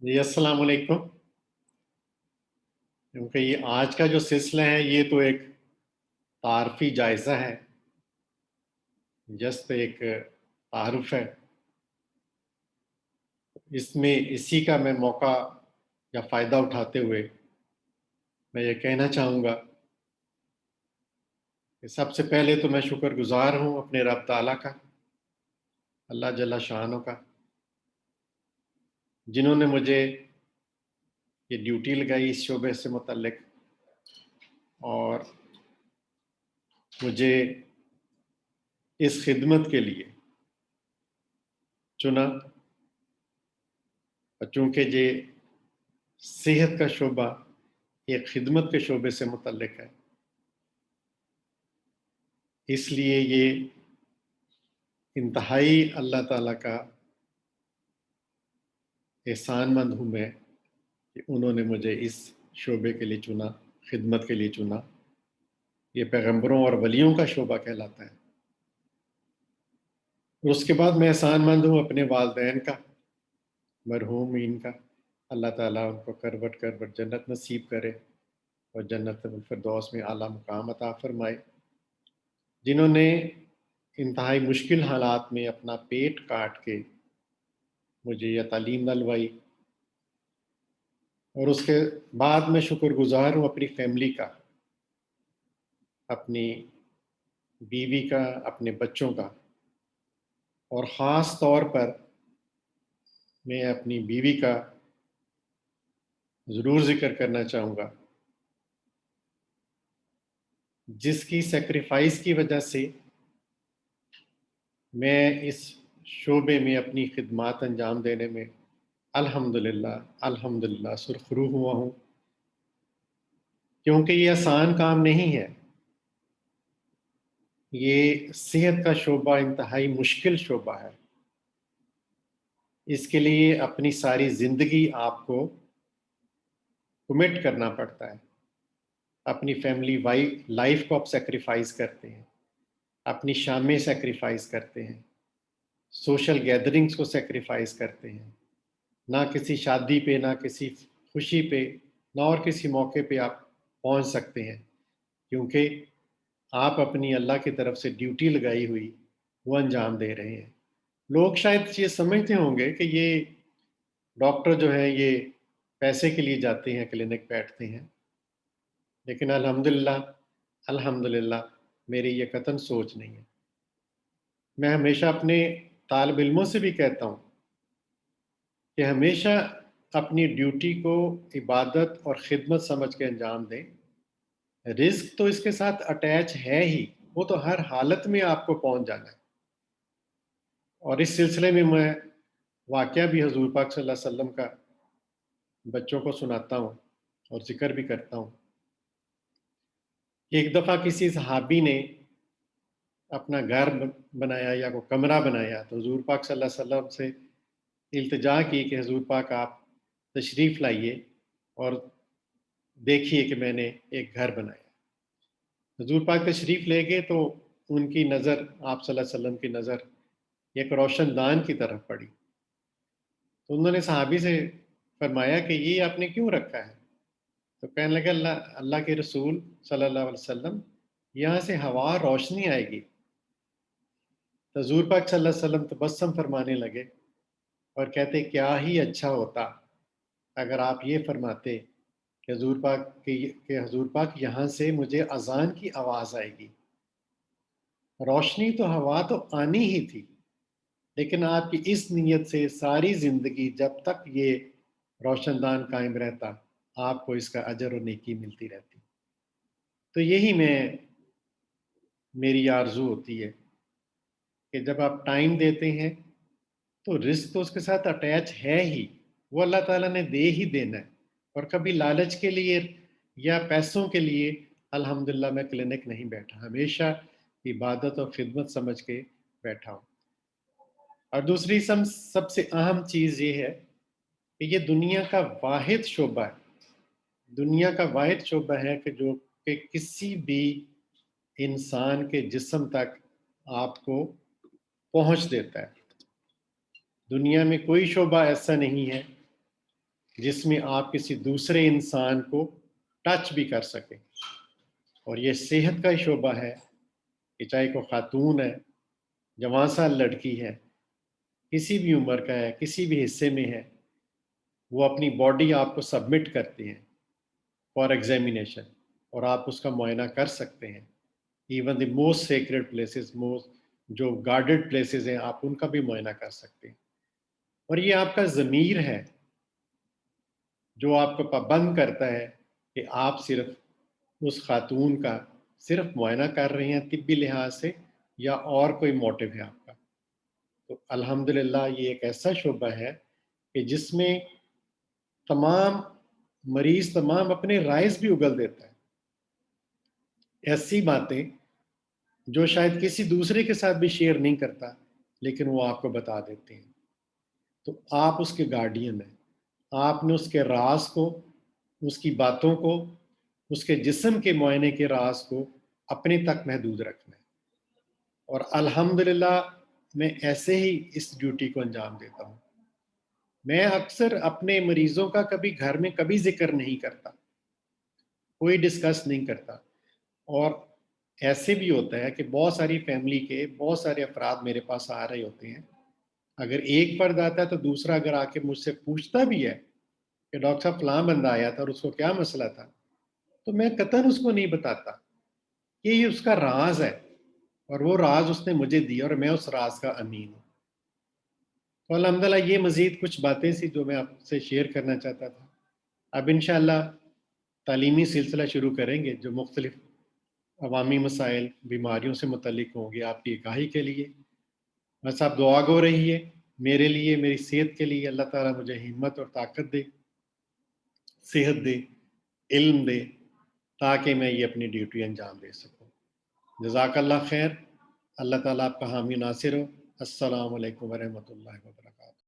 جی السلام علیکم. کیونکہ یہ آج کا جو سلسلہ ہے یہ تو ایک تعارفی جائزہ ہے، جسٹ ایک تعارف ہے. اس میں اسی کا میں موقع یا فائدہ اٹھاتے ہوئے میں یہ کہنا چاہوں گا کہ سب سے پہلے تو میں شکر گزار ہوں اپنے رب تعالیٰ کا، اللہ جل شانہ کا، جنہوں نے مجھے یہ ڈیوٹی لگائی اس شعبے سے متعلق اور مجھے اس خدمت کے لیے چنا. اور چونکہ یہ صحت کا شعبہ ایک خدمت کے شعبے سے متعلق ہے، اس لیے یہ انتہائی اللہ تعالیٰ کا احسان مند ہوں میں کہ انہوں نے مجھے اس شعبے کے لیے چنا، خدمت کے لیے چنا. یہ پیغمبروں اور ولیوں کا شعبہ کہلاتا ہے. اور اس کے بعد میں احسان مند ہوں اپنے والدین کا، مرحومین کا. اللہ تعالیٰ ان کو کروٹ کروٹ جنت نصیب کرے اور جنت الفردوس میں اعلیٰ مقام عطا فرمائے، جنہوں نے انتہائی مشکل حالات میں اپنا پیٹ کاٹ کے مجھے یہ تعلیم دلوائی. اور اس کے بعد میں شکر گزار ہوں اپنی فیملی کا، اپنی بیوی کا، اپنے بچوں کا. اور خاص طور پر میں اپنی بیوی کا ضرور ذکر کرنا چاہوں گا، جس کی سیکریفائس کی وجہ سے میں اس شعبے میں اپنی خدمات انجام دینے میں الحمدللہ سرخرو ہوا ہوں. کیونکہ یہ آسان کام نہیں ہے. یہ صحت کا شعبہ انتہائی مشکل شعبہ ہے. اس کے لیے اپنی ساری زندگی آپ کو کمٹ کرنا پڑتا ہے. اپنی فیملی لائف کو آپ سیکریفائز کرتے ہیں، اپنی شامیں سیکریفائز کرتے ہیں، سوشل گیدرنگز کو سیکریفائز کرتے ہیں. نہ کسی شادی پہ، نہ کسی خوشی پہ، نہ اور کسی موقع پہ آپ پہنچ سکتے ہیں، کیونکہ آپ اپنی اللہ کی طرف سے ڈیوٹی لگائی ہوئی وہ انجام دے رہے ہیں. لوگ شاید یہ سمجھتے ہوں گے کہ یہ ڈاکٹر جو ہیں یہ پیسے کے لیے جاتے ہیں، کلینک بیٹھتے ہیں. لیکن الحمدللہ میری یہ قطعاً سوچ نہیں ہے. میں ہمیشہ اپنے طالب علموں سے بھی کہتا ہوں کہ ہمیشہ اپنی ڈیوٹی کو عبادت اور خدمت سمجھ کے انجام دیں. رزق تو اس کے ساتھ اٹیچ ہے ہی، وہ تو ہر حالت میں آپ کو پہنچ جانا ہے. اور اس سلسلے میں واقعہ بھی حضور پاک صلی اللہ علیہ وسلم کا بچوں کو سناتا ہوں اور ذکر بھی کرتا ہوں کہ ایک دفعہ کسی صحابی نے اپنا گھر بنایا یا کوئی کمرہ بنایا، تو حضور پاک صلی اللہ علیہ وسلم سے التجا کی کہ حضور پاک آپ تشریف لائیے اور دیکھیے کہ میں نے ایک گھر بنایا. حضور پاک تشریف لے گئے تو ان کی نظر، آپ صلی اللہ علیہ وسلم کی نظر ایک روشن دان کی طرف پڑی. تو انہوں نے صحابی سے فرمایا کہ یہ آپ نے کیوں رکھا ہے؟ تو کہنے لگا اللہ کے رسول صلی اللہ علیہ وسلم، یہاں سے ہوا روشنی آئے گی. تو حضور پاک صلی اللہ علیہ وسلم تبسم فرمانے لگے اور کہتے کیا ہی اچھا ہوتا اگر آپ یہ فرماتے کہ حضور پاک یہاں سے مجھے اذان کی آواز آئے گی. روشنی تو ہوا تو آنی ہی تھی، لیکن آپ کی اس نیت سے ساری زندگی جب تک یہ روشن دان قائم رہتا، آپ کو اس کا اجر و نیکی ملتی رہتی. تو یہی میری آرزو ہوتی ہے کہ جب آپ ٹائم دیتے ہیں تو رزق تو اس کے ساتھ اٹیچ ہے ہی، وہ اللہ تعالیٰ نے دے ہی دینا ہے. اور کبھی لالچ کے لیے یا پیسوں کے لیے الحمدللہ میں کلینک نہیں بیٹھا، ہمیشہ عبادت اور خدمت سمجھ کے بیٹھا ہوں. اور دوسری سب سے اہم چیز یہ ہے کہ یہ دنیا کا واحد شعبہ ہے، دنیا کا واحد شعبہ ہے کہ جو کہ کسی بھی انسان کے جسم تک آپ کو پہنچ دیتا ہے. دنیا میں کوئی شعبہ ایسا نہیں ہے جس میں آپ کسی دوسرے انسان کو ٹچ بھی کر سکیں، اور یہ صحت کا شعبہ ہے کہ چاہے کوئی خاتون ہے، جوان سال لڑکی ہے، کسی بھی عمر کا ہے، کسی بھی حصے میں ہے، وہ اپنی باڈی آپ کو سبمٹ کرتے ہیں فار ایگزامینیشن، اور آپ اس کا معائنہ کر سکتے ہیں۔ Even the most sacred places, most جو گارڈڈ پلیسز ہیں، آپ ان کا بھی معائنہ کر سکتے ہیں۔ اور یہ آپ کا ضمیر ہے جو آپ کو پابند کرتا ہے کہ آپ صرف اس خاتون کا صرف معائنہ کر رہے ہیں طبی لحاظ سے، یا اور کوئی موٹو ہے آپ کا۔ تو الحمدللہ یہ ایک ایسا شعبہ ہے کہ جس میں تمام مریض تمام اپنے رائز بھی اگل دیتا ہے، ایسی باتیں جو شاید کسی دوسرے کے ساتھ بھی شیئر نہیں کرتا، لیکن وہ آپ کو بتا دیتے ہیں۔ تو آپ اس کے گارڈین ہیں، آپ نے اس کے راز کو، اس کی باتوں کو، اس کے جسم کے معائنے کے راز کو اپنے تک محدود رکھنا ہے۔ اور الحمدللہ میں ایسے ہی اس ڈیوٹی کو انجام دیتا ہوں۔ میں اکثر اپنے مریضوں کا کبھی گھر میں کبھی ذکر نہیں کرتا، کوئی ڈسکس نہیں کرتا۔ اور ایسے بھی ہوتا ہے کہ بہت ساری فیملی کے بہت سارے افراد میرے پاس آ رہے ہوتے ہیں، اگر ایک فرد آتا ہے تو دوسرا اگر آ کے مجھ سے پوچھتا بھی ہے کہ ڈاکٹر صاحب فلاں بندہ آیا تھا اور اس کو کیا مسئلہ تھا، تو میں قطعاً اس کو نہیں بتاتا کہ یہ اس کا راز ہے، اور وہ راز اس نے مجھے دیا اور میں اس راز کا امین ہوں۔ تو الحمدللہ یہ مزید کچھ باتیں سی جو میں آپ سے شیئر کرنا چاہتا تھا۔ اب انشاءاللہ تعلیمی سلسلہ شروع کریں گے جو مختلف عوامی مسائل، بیماریوں سے متعلق ہوں گے آپ کی آگاہی کے لیے۔ بس آپ دعا گو رہیے میرے لیے، میری صحت کے لیے، اللہ تعالیٰ مجھے ہمت اور طاقت دے، صحت دے، علم دے، تاکہ میں یہ اپنی ڈیوٹی انجام دے سکوں۔ جزاک اللہ خیر، اللہ تعالیٰ آپ کا حامی ناصر ہو۔ السلام علیکم ورحمۃ اللہ وبرکاتہ۔